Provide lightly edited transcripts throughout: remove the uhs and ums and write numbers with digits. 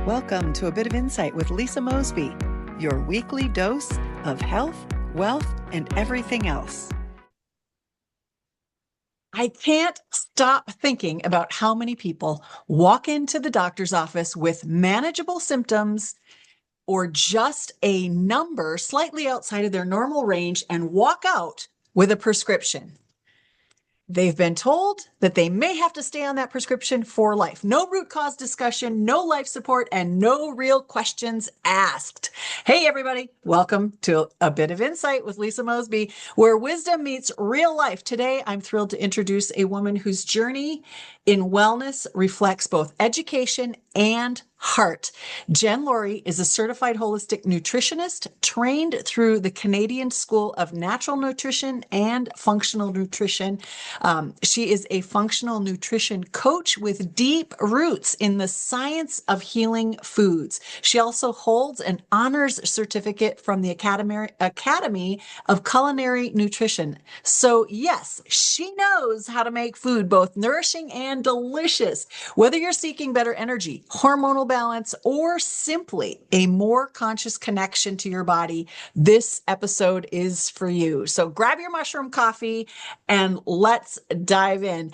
Welcome to A Bit of Insight with Lisa Mosbey, your weekly dose of health, wealth, and everything else. I can't stop thinking about how many people walk into the doctor's office with manageable symptoms or just a number slightly outside of their normal range and walk out with a prescription. They've been told that they may have to stay on that prescription for life. No root cause discussion, no life support, and no real questions asked. Hey, everybody. Welcome to A Bit of Insight with Lisa Mosbey, where wisdom meets real life. Today, I'm thrilled to introduce a woman whose journey in wellness reflects both education and heart. Jen Laurie is a certified holistic nutritionist trained through the Canadian School of Natural Nutrition and Functional Nutrition. She is a functional nutrition coach with deep roots in the science of healing foods. She also holds an honors certificate from the Academy of Culinary Nutrition. So yes, she knows how to make food both nourishing and delicious. Whether you're seeking better energy, hormonal balance, or simply a more conscious connection to your body, this episode is for you. So grab your mushroom coffee and let's dive in.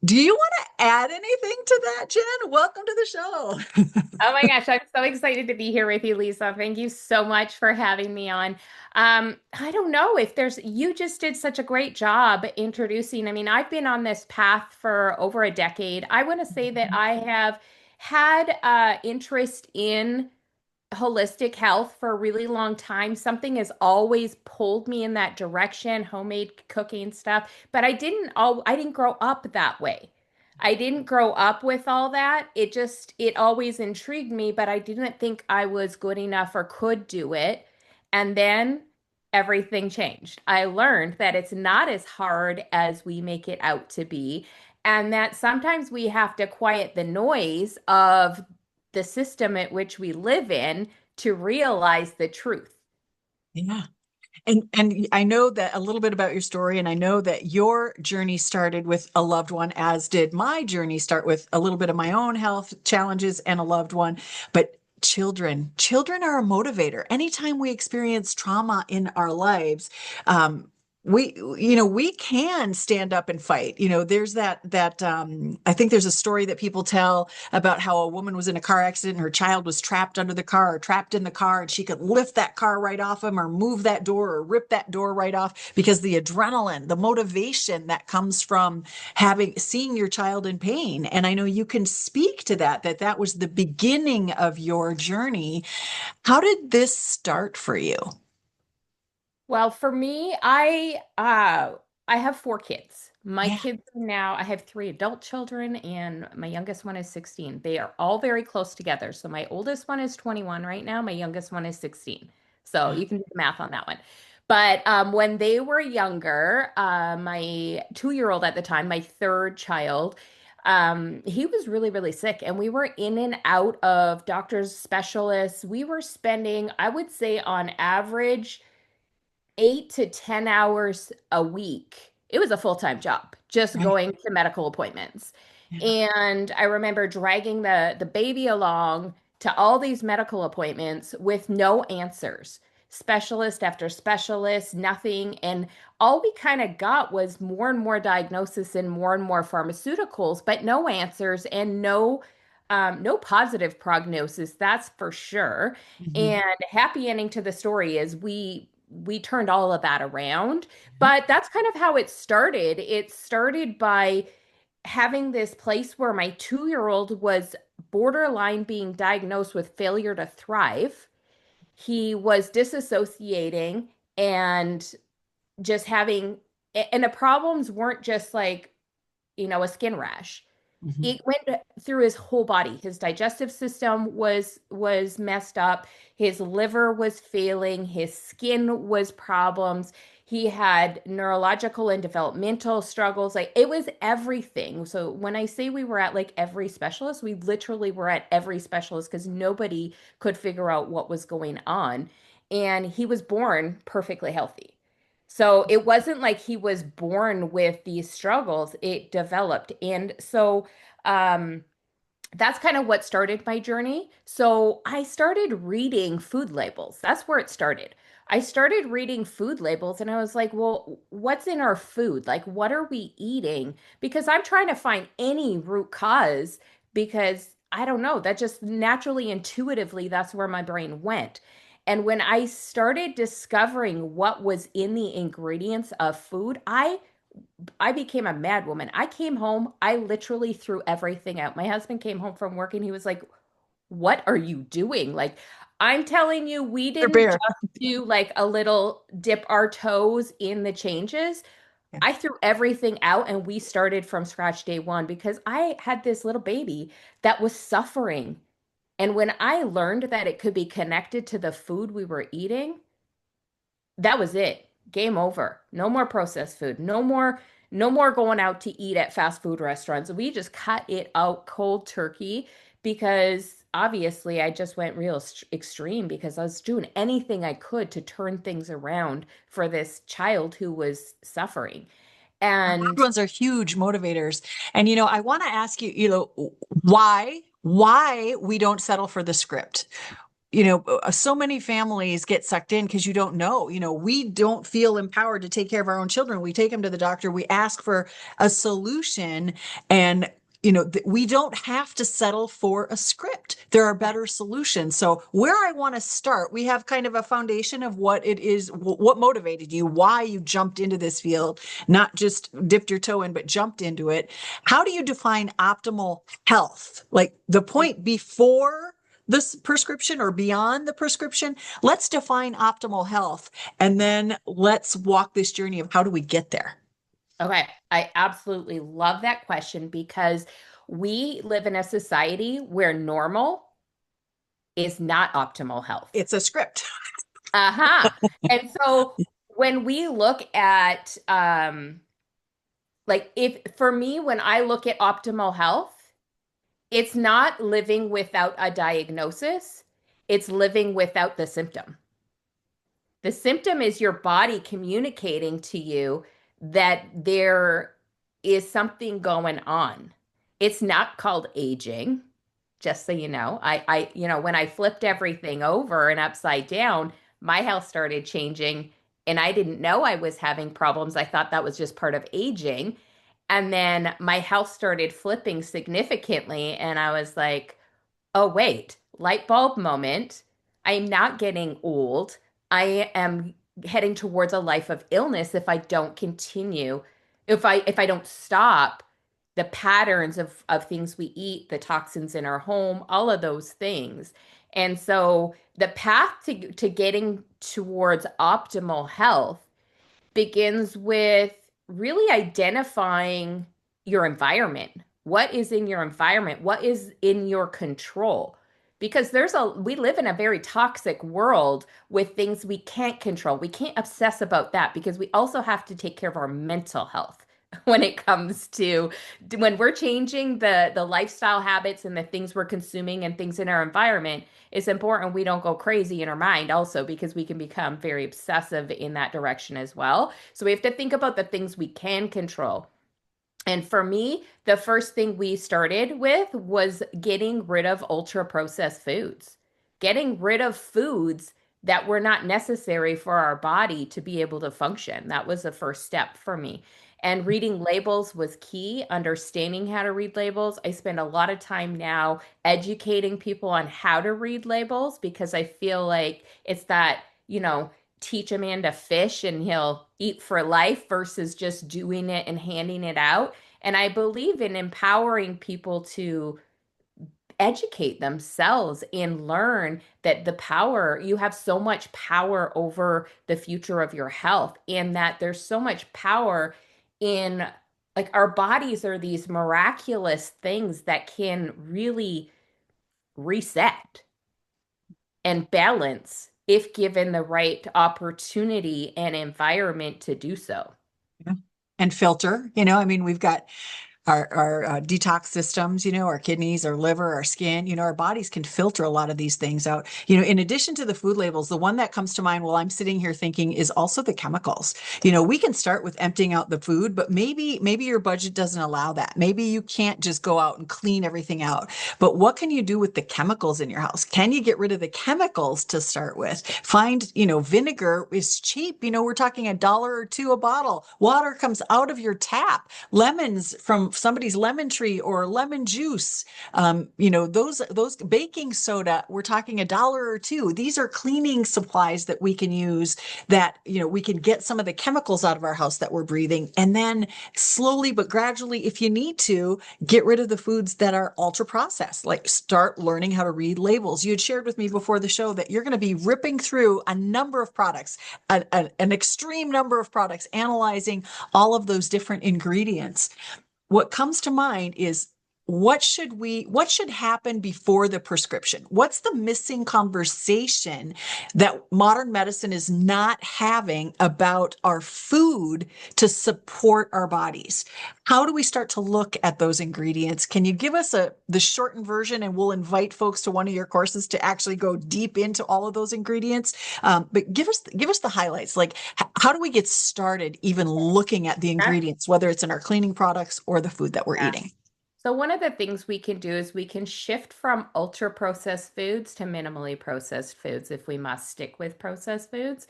Do you want to add anything to that, Jen? Welcome to the show. Oh my gosh, I'm so excited to be here with you, Lisa. Thank you so much for having me on. I don't know if you just did such a great job introducing. I mean, I've been on this path for over a decade. I want to say that I have had interest in holistic health for a really long time. Something has always pulled me in that direction, homemade cooking stuff, but I didn't grow up that way. I didn't grow up with all that. It always intrigued me, but I didn't think I was good enough or could do it. And then everything changed. I learned that it's not as hard as we make it out to be, and that sometimes we have to quiet the noise of the system at which we live in to realize the truth. Yeah. And I know that a little bit about your story, and I know that your journey started with a loved one, as did my journey start with a little bit of my own health challenges and a loved one. But children are a motivator. Anytime we experience trauma in our lives, we can stand up and fight. There's that I think there's a story that people tell about how a woman was in a car accident and her child was trapped under the car or trapped in the car, and she could lift that car right off him or move that door or rip that door right off because the adrenaline, the motivation that comes from seeing your child in pain. And I know you can speak to that was the beginning of your journey. How did this start for you? Well, for me, I have four kids. My Yeah. kids now, I have three adult children, and my youngest one is 16. They are all very close together. So my oldest one is 21 right now. My youngest one is 16. So you can do the math on that one. But when they were younger, my 2-year-old at the time, my third child, he was really, really sick, and we were in and out of doctors, specialists. We were spending, I would say, on average, 8 to 10 hours a week. It was a full-time job, just Right. going to medical appointments. Yeah. And I remember dragging the baby along to all these medical appointments with no answers. Specialist after specialist, nothing. And all we kind of got was more and more diagnosis and more pharmaceuticals, but no answers and no positive prognosis, that's for sure. Mhm. And happy ending to the story is we turned all of that around. But that's kind of how it started. It started by having this place where my 2-year-old was borderline being diagnosed with failure to thrive. He was disassociating and just having, and the problems weren't just like, a skin rash. Mhm. It went through his whole body. His digestive system was messed up. His liver was failing. His skin was problems. He had neurological and developmental struggles. Like, it was everything. So when I say we were at like every specialist, we literally were at every specialist because nobody could figure out what was going on. And he was born perfectly healthy. So it wasn't like he was born with these struggles, it developed. And so um, that's kind of what started my journey. So I started reading food labels. That's where it started. I started reading food labels and I was like, well, what's in our food? Like, what are we eating? Because I'm trying to find any root cause because I don't know. That just naturally, intuitively, that's where my brain went. And when I started discovering what was in the ingredients of food, I became a mad woman. I came home, I literally threw everything out. My husband came home from work and he was like, "What are you doing?" Like, I'm telling you, we didn't Prepare. just do like a little dip our toes in the changes. Yeah. I threw everything out and we started from scratch day one because I had this little baby that was suffering. And when I learned that it could be connected to the food we were eating, that was it. Game over. No more processed food. No more going out to eat at fast food restaurants. We just cut it out cold turkey because obviously I just went real extreme because I was doing anything I could to turn things around for this child who was suffering. Loved And ones are huge motivators. And, I want to ask you, why we don't settle for the script. So many families get sucked in because you don't know. We don't feel empowered to take care of our own children. We take them to the doctor, we ask for a solution, and we don't have to settle for a script. There are better solutions. So where I want to start, we have kind of a foundation of what it is, what motivated you, why you jumped into this field, not just dipped your toe in, but jumped into it. How do you define optimal health? Like the point before this prescription or beyond the prescription? Let's define optimal health and then let's walk this journey of how do we get there? okay, I absolutely love that question because we live in a society where normal is not optimal health. It's a script. Uh-huh. And so when we look at like if for me when I look at optimal health, it's not living without a diagnosis, it's living without the symptom. The symptom is your body communicating to you that there is something going on. It's not called aging, just so you know. When I flipped everything over and upside down, my health started changing and I didn't know I was having problems. I thought that was just part of aging. And then my health started flipping significantly and I was like, oh, wait, light bulb moment. I'm not getting old. I am heading towards a life of illness if I don't continue, if I don't stop the patterns of things we eat, the toxins in our home, all of those things. And so the path to getting towards optimal health begins with really identifying your environment. What is in your environment? What is in your control? Because we live in a very toxic world with things we can't control. We can't obsess about that because we also have to take care of our mental health when it comes to when we're changing the lifestyle habits and the things we're consuming and things in our environment. It's important we don't go crazy in our mind also because we can become very obsessive in that direction as well. So we have to think about the things we can control. And for me, the first thing we started with was getting rid of ultra processed foods, getting rid of foods that were not necessary for our body to be able to function. That was the first step for me. And reading labels was key, understanding how to read labels. I spend a lot of time now educating people on how to read labels because I feel like it's that, teach a man to fish and he'll eat for life versus just doing it and handing it out. And I believe in empowering people to educate themselves and learn that you have so much power over the future of your health, and that there's so much power in like our bodies are these miraculous things that can really reset and balance if given the right opportunity and environment to do so. Yeah. And filter, I mean, we've got our detox systems, our kidneys, our liver, our skin, our bodies can filter a lot of these things out. In addition to the food labels, the one that comes to mind while I'm sitting here thinking is also the chemicals. We can start with emptying out the food, but maybe your budget doesn't allow that. Maybe you can't just go out and clean everything out. But what can you do with the chemicals in your house? Can you get rid of the chemicals to start with? Find, vinegar is cheap. We're talking $1 or $2 a bottle. Water comes out of your tap. Lemons from somebody's lemon tree or lemon juice. Those baking soda, we're talking $1 or $2. These are cleaning supplies that we can use that, we can get some of the chemicals out of our house that we're breathing. And then slowly but gradually, if you need to, get rid of the foods that are ultra processed, like start learning how to read labels. You had shared with me before the show that you're going to be ripping through a number of products, an extreme number of products, analyzing all of those different ingredients. What comes to mind is what should happen before the prescription? What's the missing conversation that modern medicine is not having about our food to support our bodies? How do we start to look at those ingredients? Can you give us the shortened version, and we'll invite folks to one of your courses to actually go deep into all of those ingredients? But give us the highlights. Like, how do we get started even looking at the ingredients, whether it's in our cleaning products or the food that we're eating? So one of the things we can do is we can shift from ultra processed foods to minimally processed foods if we must stick with processed foods.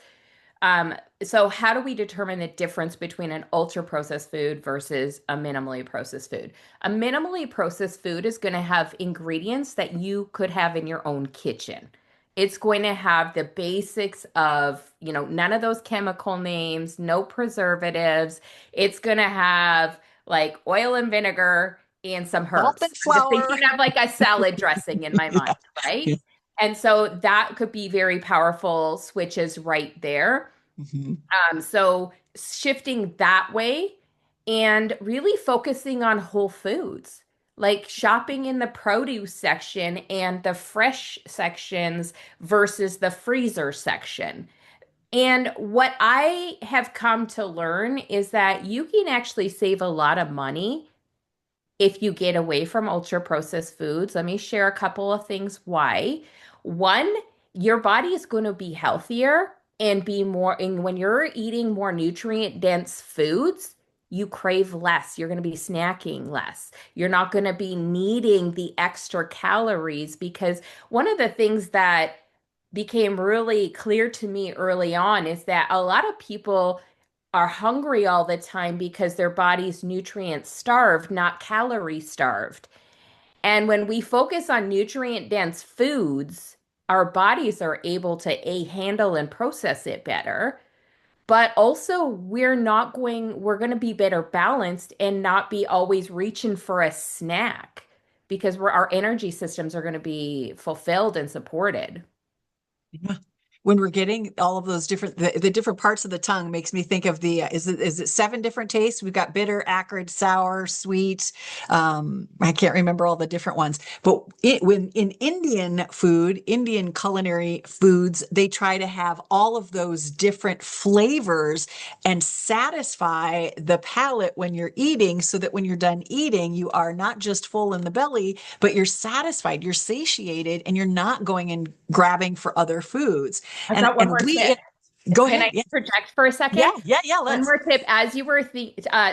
So how do we determine the difference between an ultra processed food versus a minimally processed food? A minimally processed food is going to have ingredients that you could have in your own kitchen. It's going to have the basics of, none of those chemical names, no preservatives. It's going to have like oil and vinegar and some Salt and herbs. I'm just flour. thinking of like a salad dressing in my mind, right? Yeah. And so that could be very powerful switches right there. Mhm. So shifting that way and really focusing on whole foods, like shopping in the produce section and the fresh sections versus the freezer section. And what I have come to learn is that you can actually save a lot of money if you get away from ultra processed foods. Let me share a couple of things why. One, your body is going to be healthier and be more, and when you're eating more nutrient dense foods, you crave less. You're going to be snacking less. You're not going to be needing the extra calories because one of the things that became really clear to me early on is that a lot of people are hungry all the time because their body's nutrient starved, not calorie starved. And when we focus on nutrient dense foods, our bodies are able to handle and process it better. But also, we're going to be better balanced and not be always reaching for a snack because our energy systems are going to be fulfilled and supported. Yeah. When we're getting all of those the different parts of the tongue makes me think of is it 7 different tastes? We've got bitter, acrid, sour, sweet. I can't remember all the different ones, but when in Indian culinary foods, they try to have all of those different flavors and satisfy the palate when you're eating, so that when you're done eating, you are not just full in the belly, but you're satisfied, you're satiated, and you're not going and grabbing for other foods. I've And got one and more tip. we go Can ahead. I Yeah. project for a Yeah. second? Yeah. Yeah. One Let's. more tip. As you were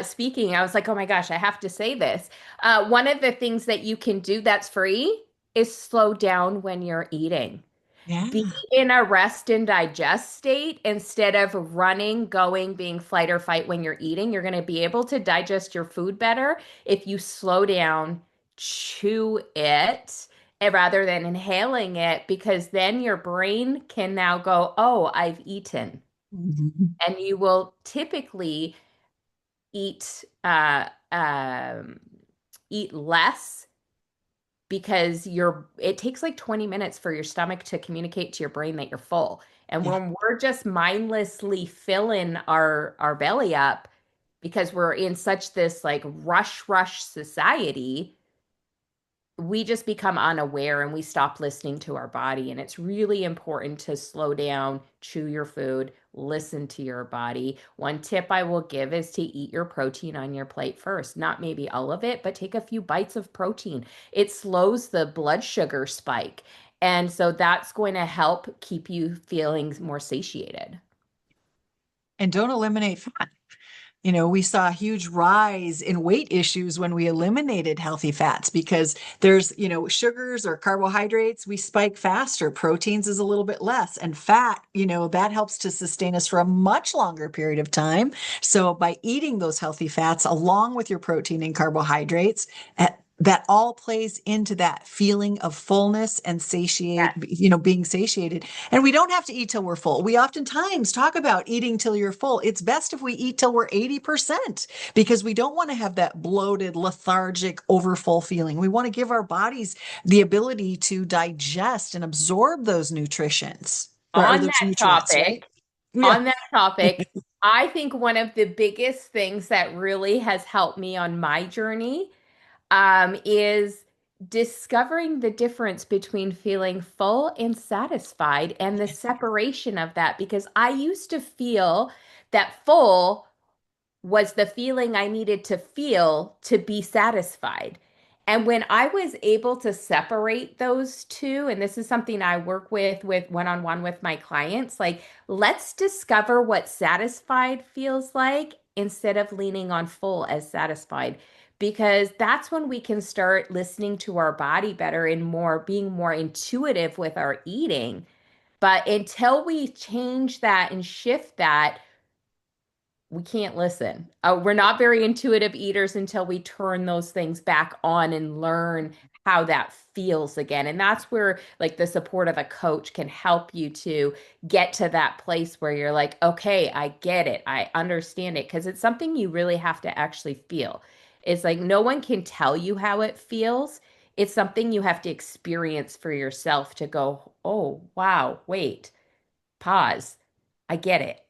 speaking, I was like, oh my gosh, I have to say this. One of the things that you can do that's free is slow down when you're eating. Be Yeah. in a rest and digest state instead of running, going, being flight or fight when you're eating. You're going to be able to digest your food better if you slow down, chew it, rather than inhaling it, because then your brain can now go, oh, I've eaten. Mhm. And you will typically eat eat less because it takes like 20 minutes for your stomach to communicate to your brain that you're full. And Yeah. when we're just mindlessly filling our belly up because we're in such this like rush society, we just become unaware and we stop listening to our body. And it's really important to slow down, chew your food, listen to your body. One tip I will give is to eat your protein on your plate first, not maybe all of it, but take a few bites of protein. It slows the blood sugar spike. And so that's going to help keep you feeling more satiated. And don't eliminate fat. We saw a huge rise in weight issues when we eliminated healthy fats because there's, sugars or carbohydrates, we spike faster. Proteins is a little bit less. And fat, that helps to sustain us for a much longer period of time. So by eating those healthy fats along with your protein and carbohydrates, that all plays into that feeling of fullness and being satiated. And we don't have to eat till we're full. We oftentimes talk about eating till you're full. It's best if we eat till we're 80% because we don't want to have that bloated, lethargic, overfull feeling. We want to give our bodies the ability to digest and absorb those nutritions or On those that nutrients, right? topic, Yeah. on that topic, I think one of the biggest things that really has helped me on my journey is discovering the difference between feeling full and satisfied and the separation of that. Because I used to feel that full was the feeling I needed to feel to be satisfied. And when I was able to separate those two, and this is something I work with one-on-one with my clients, like let's discover what satisfied feels like instead of leaning on full as satisfied, because that's when we can start listening to our body better and more being more intuitive with our eating. But until we change that and shift that, we can't listen. We're not very intuitive eaters until we turn those things back on and learn how that feels again. And that's where like the support of a coach can help you to get to that place where you're like, okay, I get it. I understand it. Because it's something you really have to actually feel. It's like no one can tell you how it feels. It's something you have to experience for yourself to go, oh, wow, wait, pause. I get it.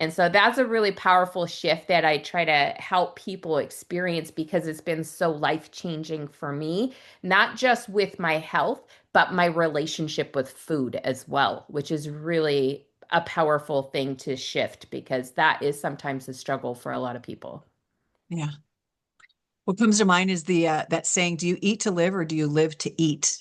And so that's a really powerful shift that I try to help people experience because it's been so life-changing for me, not just with my health, but my relationship with food as well, which is really a powerful thing to shift because that is sometimes a struggle for a lot of people. Yeah. What comes to mind is the that saying, do you eat to live or do you live to eat?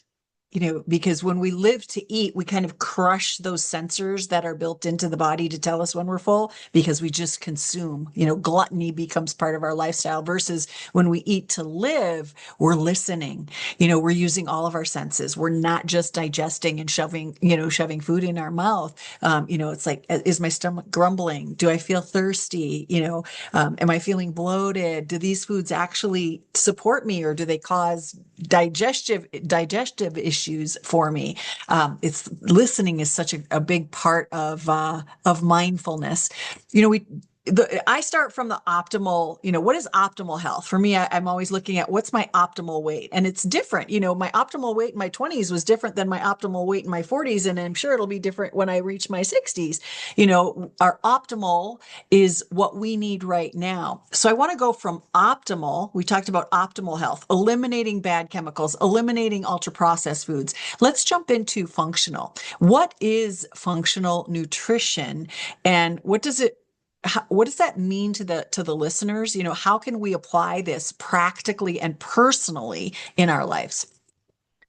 Because when we live to eat, we kind of crush those sensors that are built into the body to tell us when we're full because we just consume. Gluttony becomes part of our lifestyle versus when we eat to live, we're listening. We're using all of our senses. We're not just digesting and shoving food in our mouth. It's like, is my stomach grumbling? Do I feel thirsty? Am I feeling bloated? Do these foods actually support me or do they cause digestive issues for me? It's listening is such a big part of mindfulness. We I start from the optimal, what is optimal health? For me, I'm always looking at what's my optimal weight. And it's different. My optimal weight in my 20s was different than my optimal weight in my 40s. And I'm sure it'll be different when I reach my 60s. Our optimal is what we need right now. So I want to go from optimal. We talked about optimal health, eliminating bad chemicals, eliminating ultra processed foods. Let's jump into functional. What is functional nutrition and what does that mean to the listeners? How can we apply this practically and personally in our lives?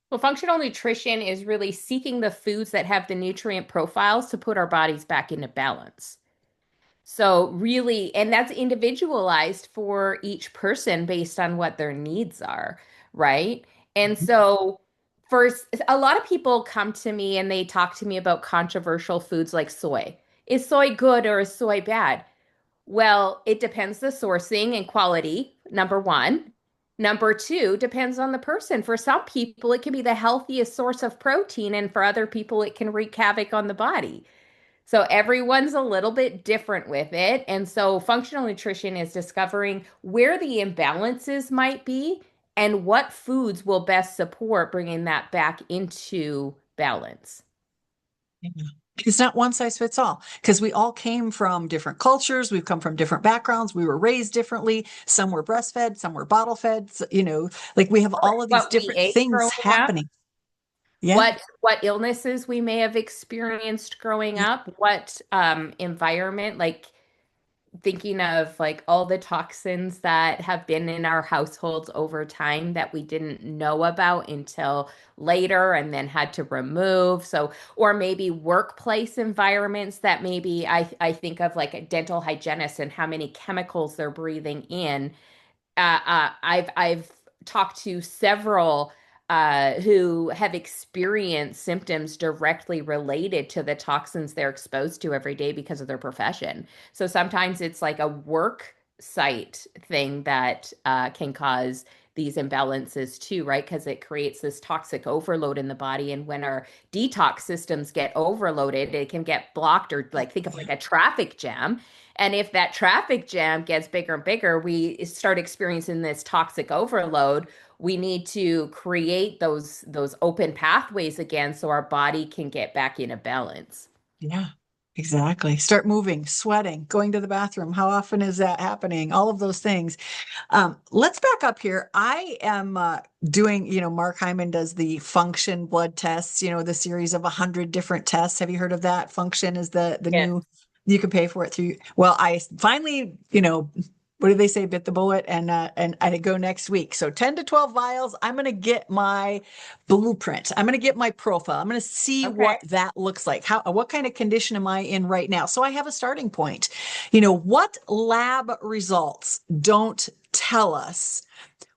Well, functional nutrition is really seeking the foods that have the nutrient profiles to put our bodies back into balance. So, really, and that's individualized for each person based on what their needs are, right? And so, first, a lot of people come to me and they talk to me about controversial foods like soy. Is soy good or is soy bad? Well, it depends the sourcing and quality, number one. Number two, depends on the person. For some people, it can be the healthiest source of protein, and for other people, it can wreak havoc on the body. So everyone's a little bit different with it. And so functional nutrition is discovering where the imbalances might be and what foods will best support bringing that back into balance. Yeah. It's not one size fits all because we all came from different cultures. We've come from different backgrounds. We were raised differently. Some were breastfed, some were bottle fed. Like we have all of these What we different ate things growing up, happening. Yeah. what illnesses we may have experienced growing up, what environment, like thinking of like all the toxins that have been in our households over time that we didn't know about until later and then had to remove. So, or maybe workplace environments that maybe I think of like a dental hygienist and how many chemicals they're breathing in. I've talked to several who have experienced symptoms directly related to the toxins they're exposed to every day because of their profession. So sometimes it's like a work site thing that can cause these imbalances too, right? Because it creates this toxic overload in the body. And when our detox systems get overloaded, it can get blocked or like think of like a traffic jam. And if that traffic jam gets bigger and bigger, we start experiencing this toxic overload. We need to create those open pathways again so our body can get back into balance. Yeah, exactly. Start moving, sweating, going to the bathroom. How often is that happening? All of those things. Let's back up here. I am doing, Mark Hyman does the function blood tests, the series of 100 different tests. Have you heard of that? Function is the Yes. new, you can pay for it through. Well, I finally, what do they say? Bit the bullet and I go next week. So 10 to 12 vials. I'm going to get my blueprint. I'm going to get my profile. I'm going to see Okay. what that looks like. What kind of condition am I in right now? So I have a starting point. What lab results don't tell us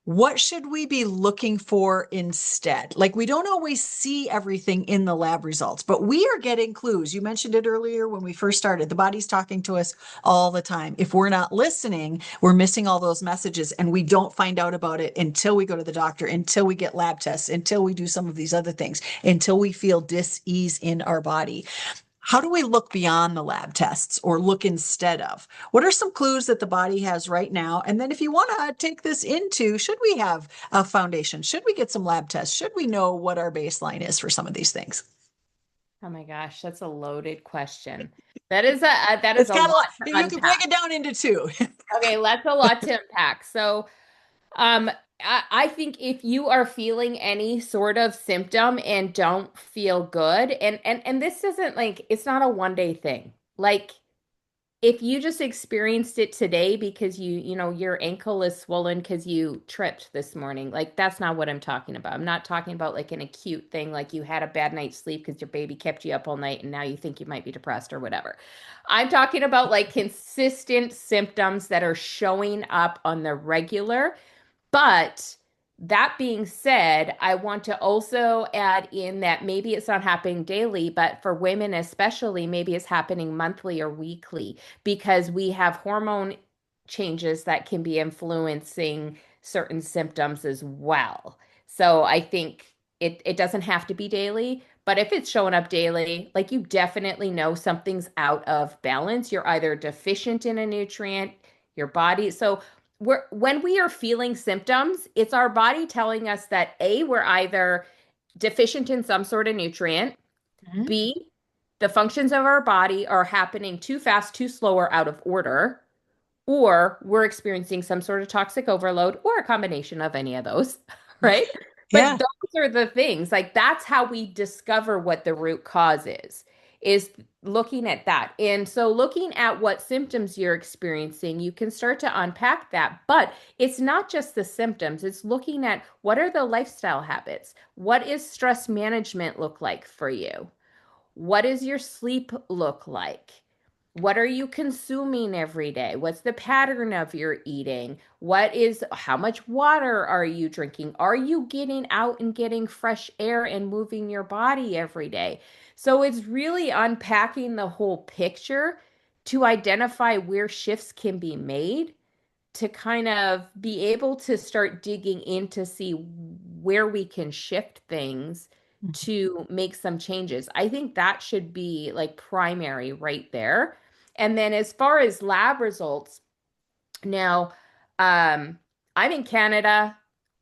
what should we be looking for instead? Like we don't always see everything in the lab results, but we are getting clues. You mentioned it earlier when we first started. The body's talking to us all the time. If we're not listening, we're missing all those messages and we don't find out about it until we go to the doctor, until we get lab tests, until we do some of these other things, until we feel dis-ease in our body. How do we look beyond the lab tests or look instead of? What are some clues that the body has right now? And then if you want to take this into, should we have a foundation? Should we get some lab tests? Should we know what our baseline is for some of these things? Oh my gosh, that's a loaded question. That is It's a got a lot lot, to you can break unpack. it down into two. Okay, that's a lot to unpack. So, um, I think if you are feeling any sort of symptom and don't feel good, and this isn't like it's not a one day thing. Like if you just experienced it today because your ankle is swollen because you tripped this morning, like that's not what I'm talking about. I'm not talking about like an acute thing, like you had a bad night's sleep because your baby kept you up all night and now you think you might be depressed or whatever. I'm talking about like consistent symptoms that are showing up on the regular, but that being said, I want to also add in that maybe it's not happening daily, but for women especially, maybe it's happening monthly or weekly because we have hormone changes that can be influencing certain symptoms as well. So I think it doesn't have to be daily, but if it's showing up daily, like you definitely know something's out of balance. You're either deficient in a nutrient, your body. So when we are feeling symptoms, it's our body telling us that A, we're either deficient in some sort of nutrient, Mhm. B, the functions of our body are happening too fast, too slow, or out of order, or we're experiencing some sort of toxic overload or a combination of any of those, right? But Yeah. those are the things, like that's how we discover what the root cause is looking at that. And so looking at what symptoms you're experiencing, you can start to unpack that, but it's not just the symptoms, it's looking at what are the lifestyle habits? What is stress management look like for you? What does your sleep look like? What are you consuming every day? What's the pattern of your eating? How much water are you drinking? Are you getting out and getting fresh air and moving your body every day? So it's really unpacking the whole picture to identify where shifts can be made to kind of be able to start digging in to see where we can shift things to make some changes. I think that should be like primary right there. And then as far as lab results, now I'm in Canada.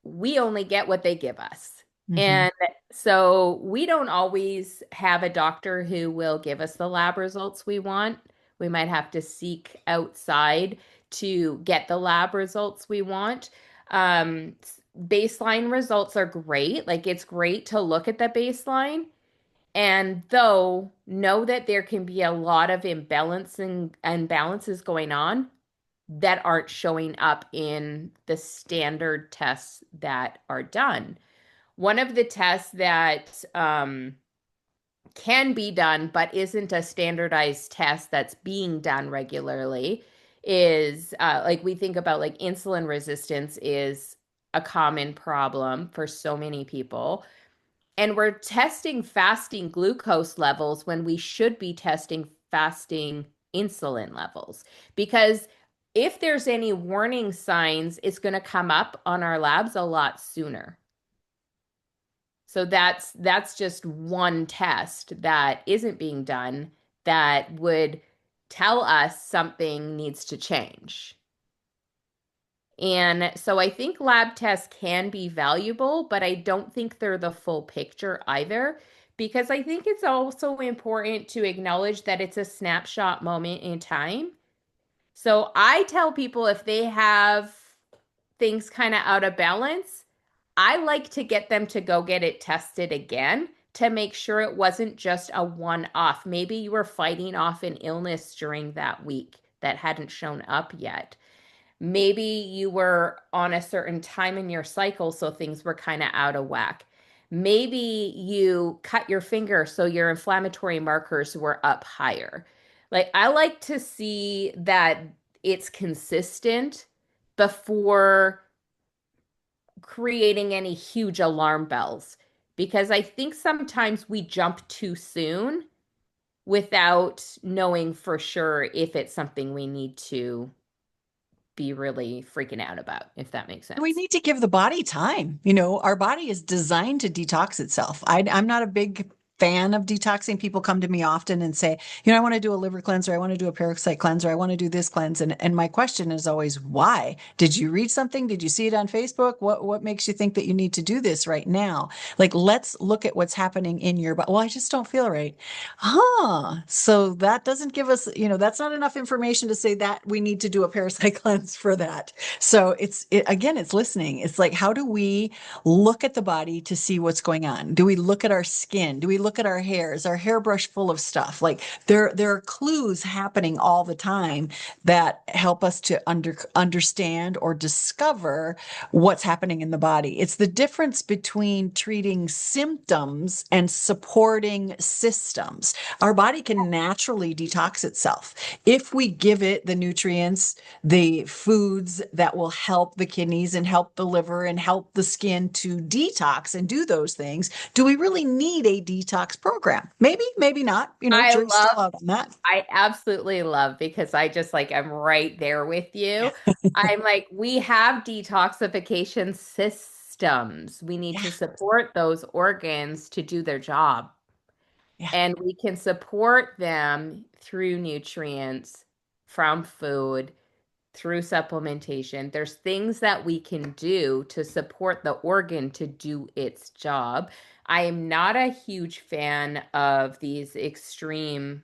We only get what they give us. Hmm. And so we don't always have a doctor who will give us the lab results we want. We might have to seek outside to get the lab results we want. Baseline results are great. Like it's great to look at the baseline. And though know that there can be a lot of imbalances going on that aren't showing up in the standard tests that are done. One of the tests that can be done, but isn't a standardized test that's being done regularly, is like we think about like insulin resistance is a common problem for so many people. And we're testing fasting glucose levels when we should be testing fasting insulin levels. Because if there's any warning signs, it's going to come up on our labs a lot sooner. So that's just one test that isn't being done that would tell us something needs to change. And so I think lab tests can be valuable, but I don't think they're the full picture either, because I think it's also important to acknowledge that it's a snapshot moment in time. So I tell people if they have things kind of out of balance, I like to get them to go get it tested again to make sure it wasn't just a one off. Maybe you were fighting off an illness during that week that hadn't shown up yet. Maybe you were on a certain time in your cycle, so things were kind of out of whack. Maybe you cut your finger, so your inflammatory markers were up higher. Like, I like to see that it's consistent before creating any huge alarm bells, because I think sometimes we jump too soon without knowing for sure if it's something we need to be really freaking out about, if that makes We sense. need to give the body time. You know, our body is designed to detox itself. I'm not a big fan of detoxing. People come to me often and say, you know, I want to do a liver cleanser, I want to do a peroxide cleanser, I want to do this cleanse. And my question is always, why? Did you read something? Did you see it on Facebook? What makes you think that you need to do this right now? Like, let's look at what's happening in your body. Well, I just don't feel right. Huh. So that doesn't give us, you know, that's not enough information to say that we need to do a parasite cleanse for that. So again, it's listening. It's like, how do we look at the body to see what's going on? Do we look at our skin? Do we look at our hair? Is our hairbrush full of stuff? Like there are clues happening all the time that help us to understand or discover what's happening in the body. It's the difference between treating symptoms and supporting systems. Our body can naturally detox itself if we give it the nutrients, the foods that will help the kidneys and help the liver and help the skin to detox and do those things. Do we really need a detox program? Maybe, maybe not. You know, I jury's still love, out on that. I absolutely love because I just like, I'm right there with you. I'm like, we have detoxification systems. We need Yeah, to support those organs to do their job. yeah. And we can support them through nutrients from food, through supplementation. There's things that we can do to support the organ to do its job. I am not a huge fan of these extreme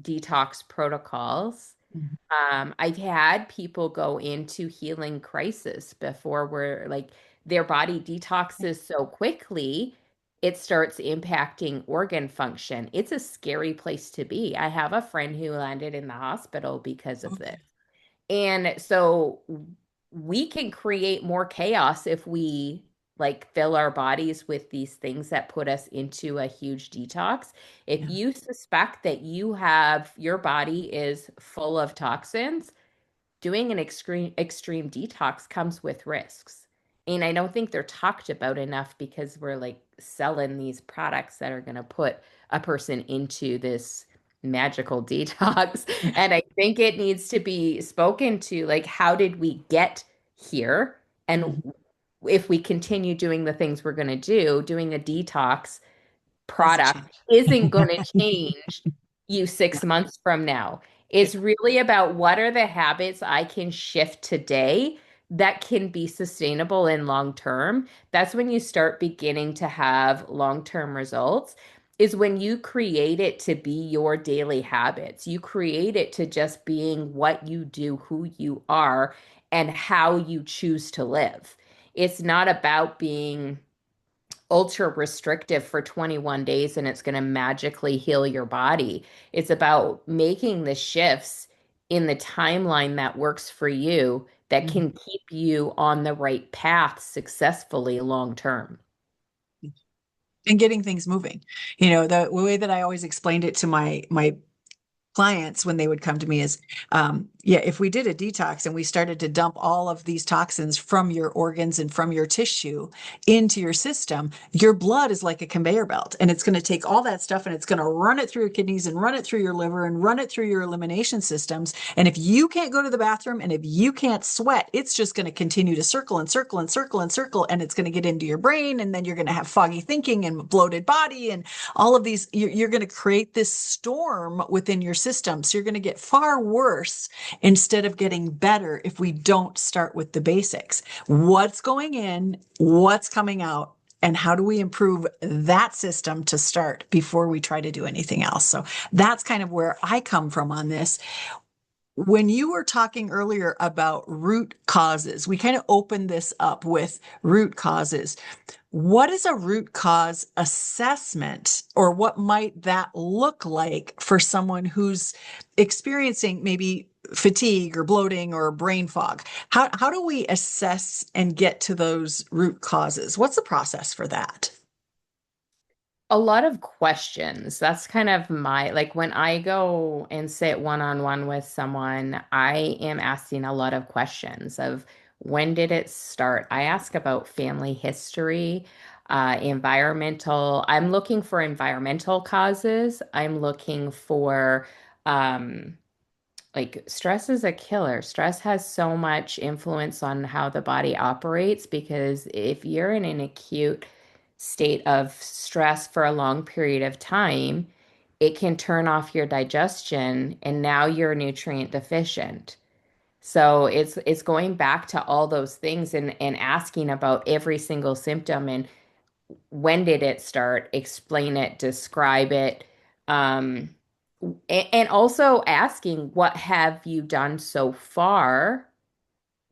detox protocols. Mhm. I've had people go into healing crisis before where like their body detoxes so quickly, it starts impacting organ function. It's a scary place to be. I have a friend who landed in the hospital because of this. Okay. And so we can create more chaos if we like fill our bodies with these things that put us into a huge detox. If Yeah. you suspect that your body is full of toxins, doing an extreme detox comes with risks. And I don't think they're talked about enough because we're like selling these products that are going to put a person into this magical detox. Yeah. And I think it needs to be spoken to like, how did we get here? And Mhm. if we continue doing the things we're going to do, doing a detox Doesn't product change. isn't going to change you Yeah. 6 months from now. Yeah. It's really about what are the habits I can shift today that can be sustainable in long term, that's when you start beginning to have long-term results, is when you create it to be your daily habits. You create it to just being what you do, who you are, and how you choose to live. It's not about being ultra restrictive for 21 days and it's going to magically heal your body. It's about making the shifts in the timeline that works for you that Mhm. can keep you on the right path successfully long term. And getting things moving. The way that I always explained it to my clients when they would come to me is, yeah, if we did a detox and we started to dump all of these toxins from your organs and from your tissue into your system, your blood is like a conveyor belt, and it's going to take all that stuff and it's going to run it through your kidneys and run it through your liver and run it through your elimination systems. And if you can't go to the bathroom and if you can't sweat, it's just going to continue to circle and circle and circle and circle, and it's going to get into your brain, and then you're going to have foggy thinking and bloated body and all of these. You're going to create this storm within your system. So you're going to get far worse instead of getting better if we don't start with the basics. What's going in, what's coming out, and how do we improve that system to start before we try to do anything else? So that's kind of where I come from on this. When you were talking earlier about root causes, we kind of opened this up with root causes. What is a root cause assessment, or what might that look like for someone who's experiencing maybe fatigue or bloating or brain fog? How do we assess and get to those root causes? What's the process for that? A lot of questions. That's kind of my, like when I go and sit one-on-one with someone, I am asking a lot of questions of when did it start? I ask about family history, environmental. I'm looking for environmental causes. I'm looking for um, like stress is a killer. Stress has so much influence on how the body operates because if you're in an acute state of stress for a long period of time, it can turn off your digestion and now you're nutrient deficient. So it's going back to all those things and asking about every single symptom and when did it start, explain it, describe it. Um, and also asking, what have you done so far?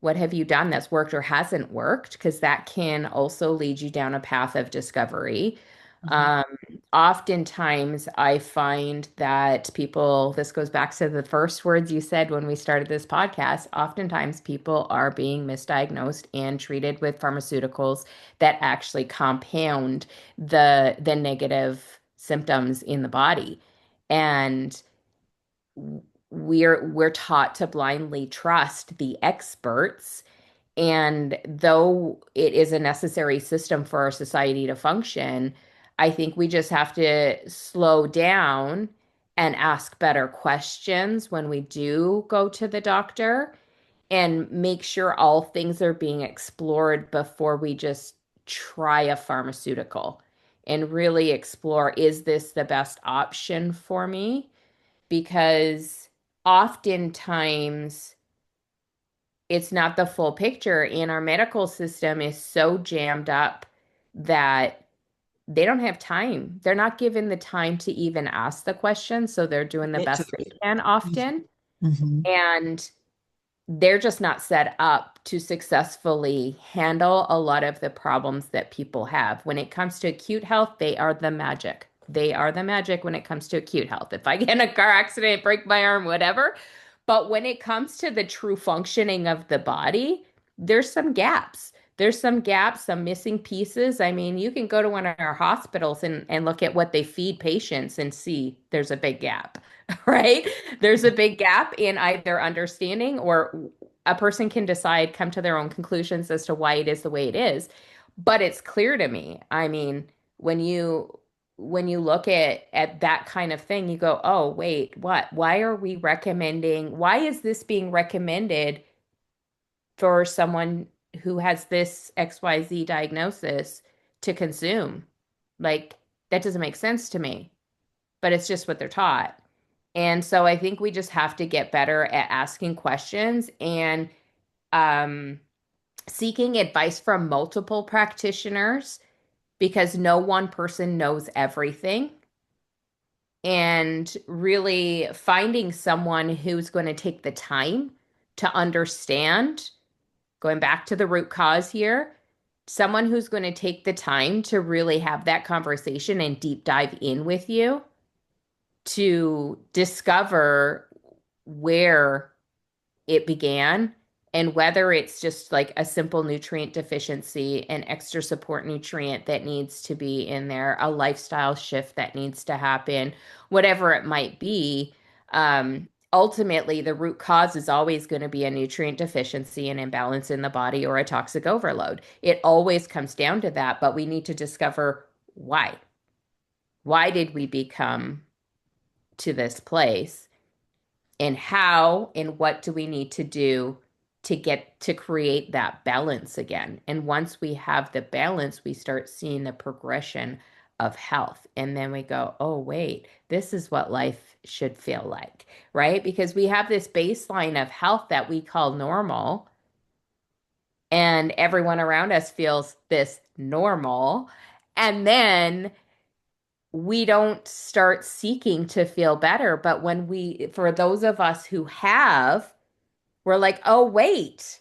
What have you done that's worked or hasn't worked? Because that can also lead you down a path of discovery. Mhm. Um, Oftentimes, I find that people, this goes back to the first words you said when we started this podcast. Oftentimes, people are being misdiagnosed and treated with pharmaceuticals that actually compound the negative symptoms in the body. And we're taught to blindly trust the experts, and though it is a necessary system for our society to function, I think we just have to slow down and ask better questions when we do go to the doctor and make sure all things are being explored before we just try a pharmaceutical and really explore, is this the best option for me? Because oftentimes it's not the full picture, and our medical system is so jammed up that they don't have time. They're not given the time to even ask the question, so they're doing the Get to best the they can often. Mhm. And they're just not set up to successfully handle a lot of the problems that people have. When it comes to acute health, they are the magic. They are the magic when it comes to acute health. If I get in a car accident, break my arm, whatever. But when it comes to the true functioning of the body, there's some gaps. There's some gaps, some missing pieces. I mean, you can go to one of our hospitals and look at what they feed patients and see there's a big gap, right? There's a big gap in either understanding, or a person can decide, come to their own conclusions as to why it is the way it is. But it's clear to me. I mean, when you look at that kind of thing, you go, "Oh, wait, what? Why are we recommending? Why is this being recommended for someone who has this XYZ diagnosis to consume?" Like, that doesn't make sense to me, but it's just what they're taught. And so I think we just have to get better at asking questions and um seeking advice from multiple practitioners because no one person knows everything, and really finding someone who's going to take the time to understand, going back to the root cause here, someone who's going to take the time to really have that conversation and deep dive in with you to discover where it began and whether it's just like a simple nutrient deficiency, an extra support nutrient that needs to be in there, a lifestyle shift that needs to happen, whatever it might be. Ultimately, the root cause is always going to be a nutrient deficiency, an imbalance in the body, or a toxic overload. It always comes down to that, but we need to discover why. Why did we become to this place? And how and what do we need to do to get to create that balance again? And once we have the balance, we start seeing the progression of health. And then we go, oh, wait, this is what life should feel like, right? Because we have this baseline of health that we call normal, and everyone around us feels this normal. And then we don't start seeking to feel better. But for those of us who have, we're like, oh, wait,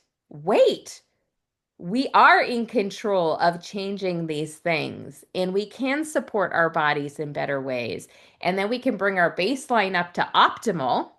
we are in control of changing these things and we can support our bodies in better ways. And then we can bring our baseline up to optimal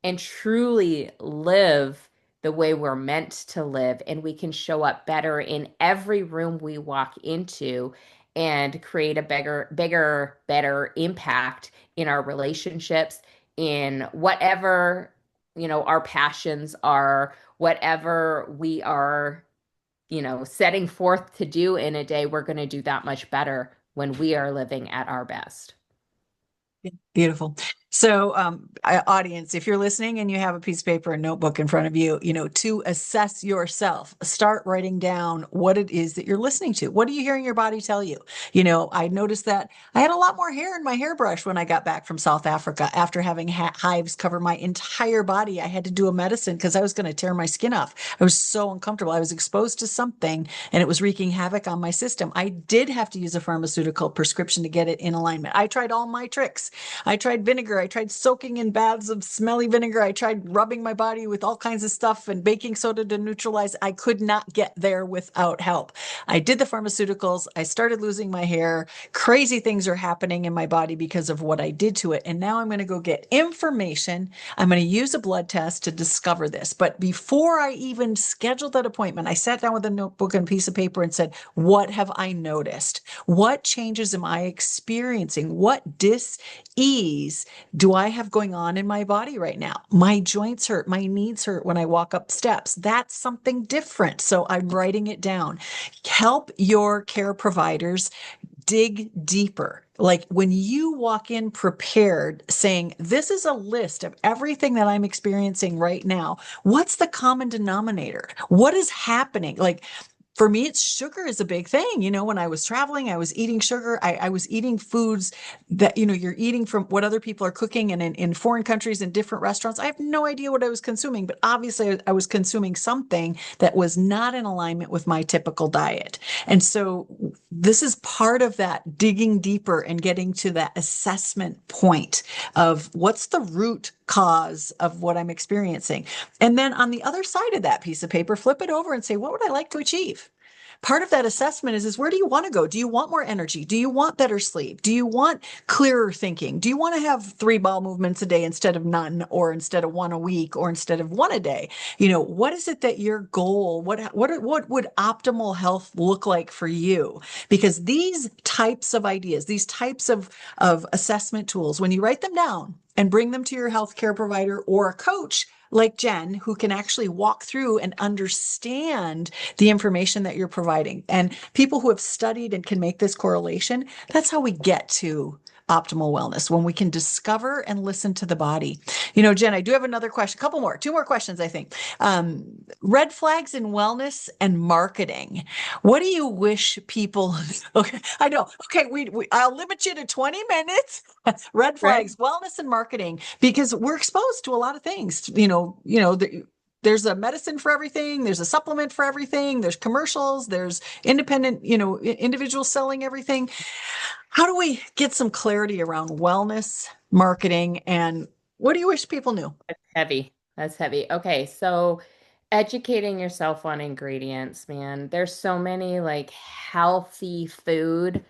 and truly live the way we're meant to live. And we can show up better in every room we walk into and create a better impact in our relationships, in whatever, our passions are, whatever we are, setting forth to do in a day, we're going to do that much better when we are living at our best. Beautiful. So, audience, if you're listening and you have a piece of paper and notebook in front of you, to assess yourself, start writing down what it is that you're listening to. What are you hearing your body tell you? I noticed that I had a lot more hair in my hairbrush when I got back from South Africa after having hives cover my entire body. I had to do a medicine because I was going to tear my skin off. I was so uncomfortable. I was exposed to something and it was wreaking havoc on my system. I did have to use a pharmaceutical prescription to get it in alignment. I tried all my tricks. I tried vinegar. I tried soaking in baths of smelly vinegar. I tried rubbing my body with all kinds of stuff and baking soda to neutralize. I could not get there without help. I did the pharmaceuticals. I started losing my hair. Crazy things are happening in my body because of what I did to it. And now I'm going to go get information. I'm going to use a blood test to discover this. But before I even scheduled that appointment, I sat down with a notebook and piece of paper and said, what have I noticed? What changes am I experiencing? What dis-ease do I have going on in my body right now? My joints hurt, my knees hurt when I walk up steps. That's something different. So I'm writing it down. Help your care providers dig deeper. Like when you walk in prepared saying, this is a list of everything that I'm experiencing right now. What's the common denominator? What is happening? Like for me, it's sugar is a big thing. When I was traveling, I was eating sugar. I was eating foods that, you're eating from what other people are cooking and in foreign countries in different restaurants. I have no idea what I was consuming, but obviously I was consuming something that was not in alignment with my typical diet. And so this is part of that digging deeper and getting to that assessment point of what's the root cause of what I'm experiencing. And then on the other side of that piece of paper, flip it over and say, what would I like to achieve? Part of that assessment is where do you want to go? Do you want more energy? Do you want better sleep? Do you want clearer thinking? Do you want to have 3 bowel movements a day instead of none, or instead of 1 a week, or instead of 1 a day? What is it that your goal, what would optimal health look like for you? Because these types of ideas, these types of assessment tools, when you write them down and bring them to your healthcare provider or a coach like Jen, who can actually walk through and understand the information that you're providing. And people who have studied and can make this correlation, that's how we get to optimal wellness, when we can discover and listen to the body. Jen, I do have another question, two more questions, I think. Red flags in wellness and marketing. What do you wish people, okay, I know, okay, I'll limit you to 20 minutes. Red Right. flags, wellness and marketing, because we're exposed to a lot of things, there's a medicine for everything, there's a supplement for everything, there's commercials, there's independent, individuals selling everything. How do we get some clarity around wellness, marketing, and what do you wish people knew? That's heavy. That's heavy. Okay, so educating yourself on ingredients, man. There's so many like healthy food.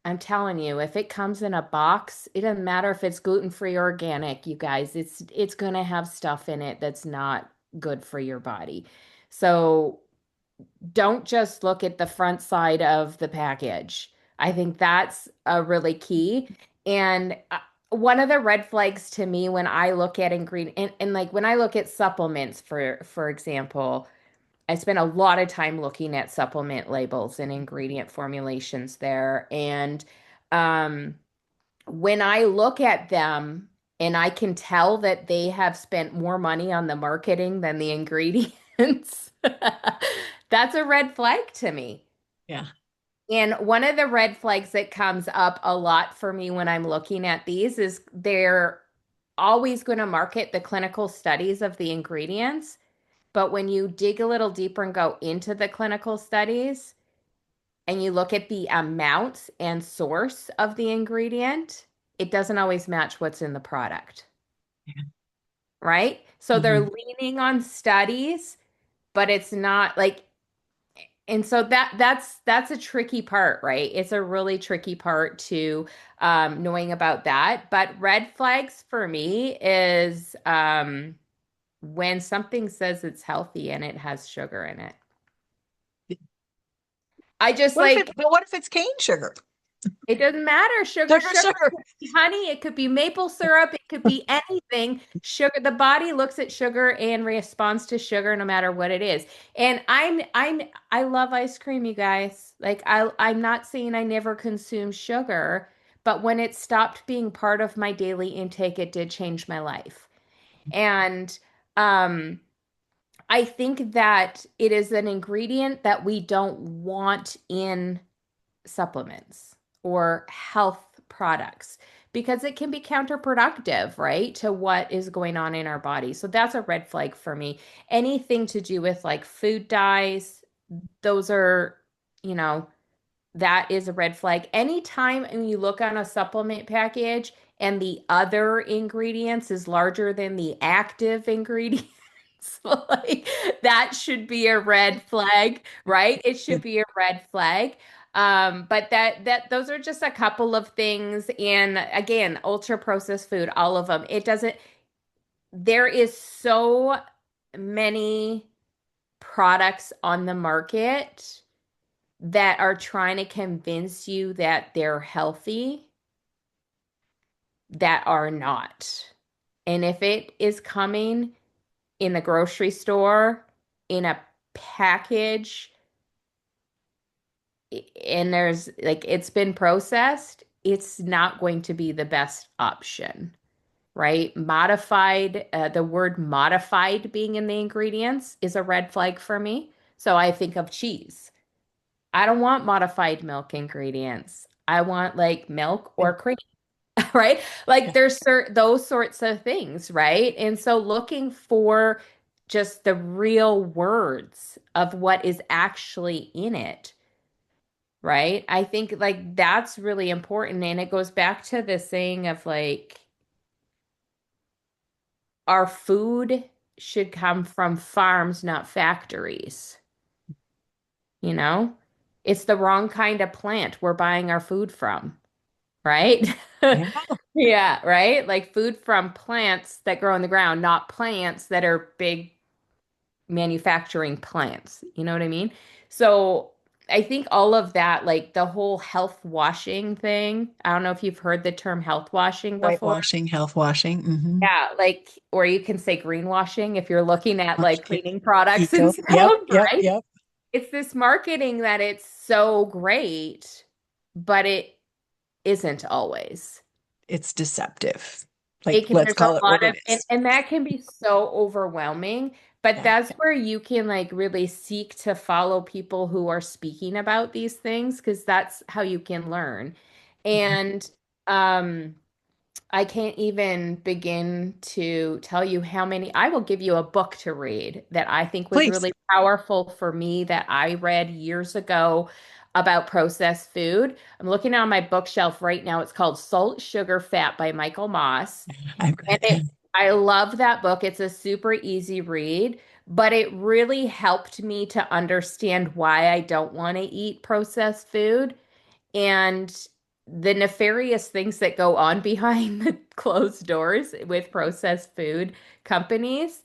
I'm telling you, if it comes in a box, it doesn't matter if it's gluten-free or organic, you guys. It's gonna have stuff in it that's not good for your body. So don't just look at the front side of the package. I think that's a really key. And one of the red flags to me when I look at ingredient and like when I look at supplements, for example, I spend a lot of time looking at supplement labels and ingredient formulations there. And um, when I look at them and I can tell that they have spent more money on the marketing than the ingredients, that's a red flag to me. Yeah. And one of the red flags that comes up a lot for me when I'm looking at these is they're always going to market the clinical studies of the ingredients. But when you dig a little deeper and go into the clinical studies and you look at the amounts and source of the ingredient, it doesn't always match what's in the product, right? So they're Mhm. leaning on studies, but it's not like, and so that's a tricky part, right? It's a really tricky part to knowing about that. But red flags for me is when something says it's healthy and it has sugar in it. I just like But what if it's cane sugar? it doesn't matter. Sugar, Sugar sugar. could be honey, it could be maple syrup, it could be anything. Sugar, the body looks at sugar and responds to sugar no matter what it is. And I love ice cream, you guys. Like I'm not saying I never consume sugar, but when it stopped being part of my daily intake, it did change my life. And um I think that it is an ingredient that we don't want in supplements or health products because it can be counterproductive, right, to what is going on in our body. So that's a red flag for me. Anything to do with like food dyes, those are, you know, that is a red flag. Anytime when you look on a supplement package and the other ingredients is larger than the active ingredients, like that should be a red flag, right? It Yeah. should be a red flag. But that those are just a couple of things. And again, ultra processed food, all of them. It doesn't, there is so many products on the market that are trying to convince you that they're healthy that are not. And if it is coming in the grocery store in a package and there's like it's been processed, it's not going to be the best option, right? Modified, the word modified being in the ingredients is a red flag for me. So I think of cheese. I don't want modified milk ingredients. I want like milk or cream, right? Like Yeah. there's those sorts of things, right? And so looking for just the real words of what is actually in it, right? I think like that's really important. And it goes back to the saying of like our food should come from farms, not factories, you know? It's the wrong kind of plant we're buying our food from, right? Yeah. Yeah, right? Like food from plants that grow in the ground, not plants that are big manufacturing plants. You know what I mean? So I think all of that, like the whole health washing thing, I don't know if you've heard the term health washing before. Whitewashing, health washing. Yeah, like, or you can say greenwashing if you're looking at like Okay. cleaning products and Eco. stuff, Yep. Yep. right? Yep. It's this marketing that it's so great, but it isn't always. It's deceptive. Like, It can, let's there's a call it lot what of, it is. and that can be so overwhelming, but Yeah. that's where you can like really seek to follow people who are speaking about these things because that's how you can learn. Mhm. And um I can't even begin to tell you how many. I will give you a book to read that I think was Please. really powerful for me that I read years ago about processed food. I'm looking on my bookshelf right now. It's called Salt, Sugar, Fat by Michael Moss. I've And got it. I love that book. It's a super easy read, but it really helped me to understand why I don't want to eat processed food and the nefarious things that go on behind the closed doors with processed food companies.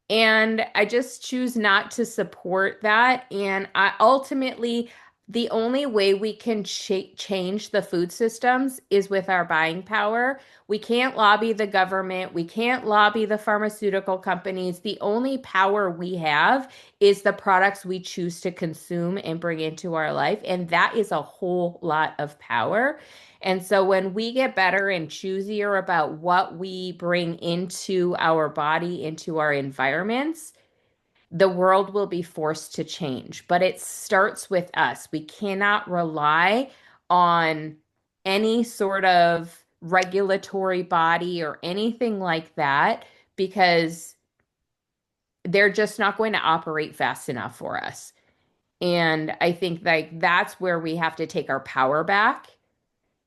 And I just choose not to support that. And I ultimately, the only way we can change the food systems is with our buying power. We can't lobby the government. We can't lobby the pharmaceutical companies. The only power we have is the products we choose to consume and bring into our life. And that is a whole lot of power. And so when we get better and choosier about what we bring into our body, into our environments, the world will be forced to change. But it starts with us. We cannot rely on any sort of regulatory body or anything like that because they're just not going to operate fast enough for us. And I think like that's where we have to take our power back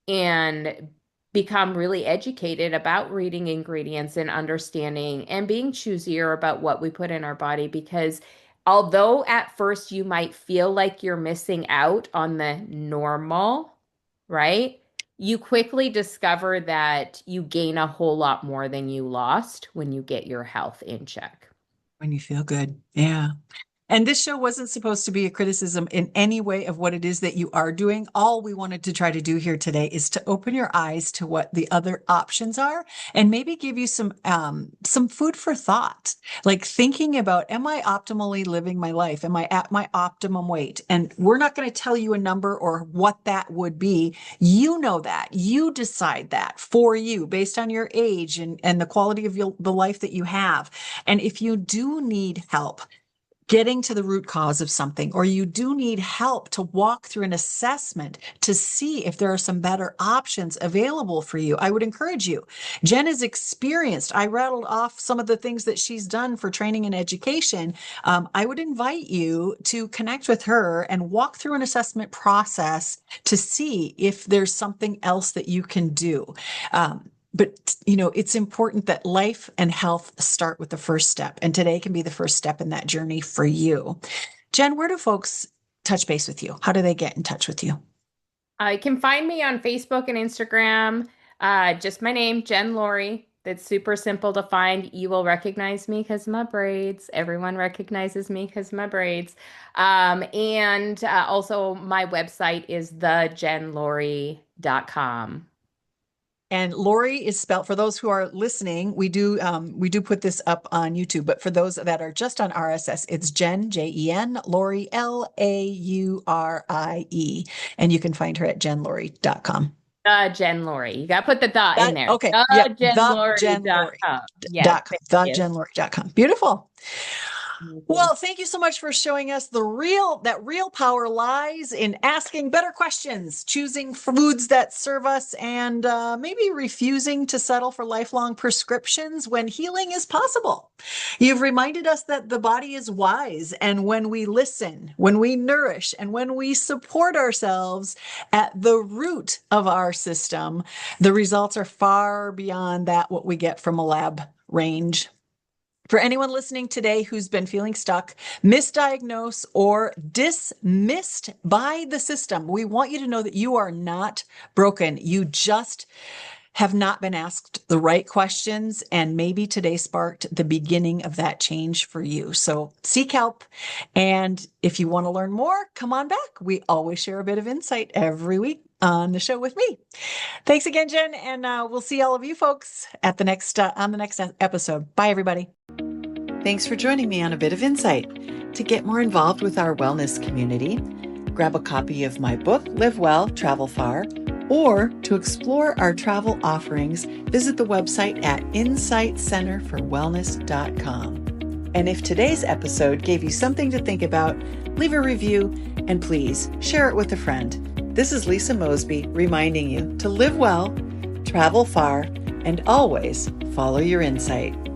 and become really educated about reading ingredients and understanding and being choosier about what we put in our body. Because although at first you might feel like you're missing out on the normal, right? You quickly discover that you gain a whole lot more than you lost when you get your health in check. When you feel good. Yeah. And this show wasn't supposed to be a criticism in any way of what it is that you are doing. All we wanted to try to do here today is to open your eyes to what the other options are and maybe give you some food for thought. Like thinking about, am I optimally living my life? Am I at my optimum weight? And we're not going to tell you a number or what that would be. You know that. You decide that for you based on your age and the quality of the life that you have. And if you do need help, getting to the root cause of something, or you do need help to walk through an assessment to see if there are some better options available for you, I would encourage you. Jen is experienced. I rattled off some of the things that she's done for training and education. I would invite you to connect with her and walk through an assessment process to see if there's something else that you can do. But, it's important that life and health start with the first step. And today can be the first step in that journey for you. Jen, where do folks touch base with you? How do they get in touch with you? You can find me on Facebook and Instagram. Just my name, Jen Laurie. That's super simple to find. You will recognize me because my braids. Everyone recognizes me because my braids. And also my website is thejenlaurie.com. And Laurie is spelled, for those who are listening, we do put this up on YouTube, but for those that are just on RSS, it's Jen, Jen, Laurie, Laurie. And you can find her at jenlaurie.com. Jen Laurie. You got to put the dot in there. Okay. Yeah. Thejenlaurie.com. Yes, thank you. Thejenlaurie.com. Beautiful. Amazing. Well, thank you so much for showing us that real power lies in asking better questions, choosing foods that serve us, and maybe refusing to settle for lifelong prescriptions when healing is possible. You've reminded us that the body is wise, and when we listen, when we nourish, and when we support ourselves at the root of our system, the results are far beyond what we get from a lab range. For anyone listening today who's been feeling stuck, misdiagnosed, or dismissed by the system, we want you to know that you are not broken. You just have not been asked the right questions, and maybe today sparked the beginning of that change for you. So seek help. And if you want to learn more, come on back. We always share a bit of insight every week on the show with me. Thanks again, Jen. And we'll see all of you folks at the next on the next episode. Bye, everybody. Thanks for joining me on A Bit of Insight. To get more involved with our wellness community, grab a copy of my book, Live Well, Travel Far, or to explore our travel offerings, visit the website at insightcenterforwellness.com. And if today's episode gave you something to think about, leave a review and please share it with a friend. This is Lisa Mosbey reminding you to live well, travel far, and always follow your insight.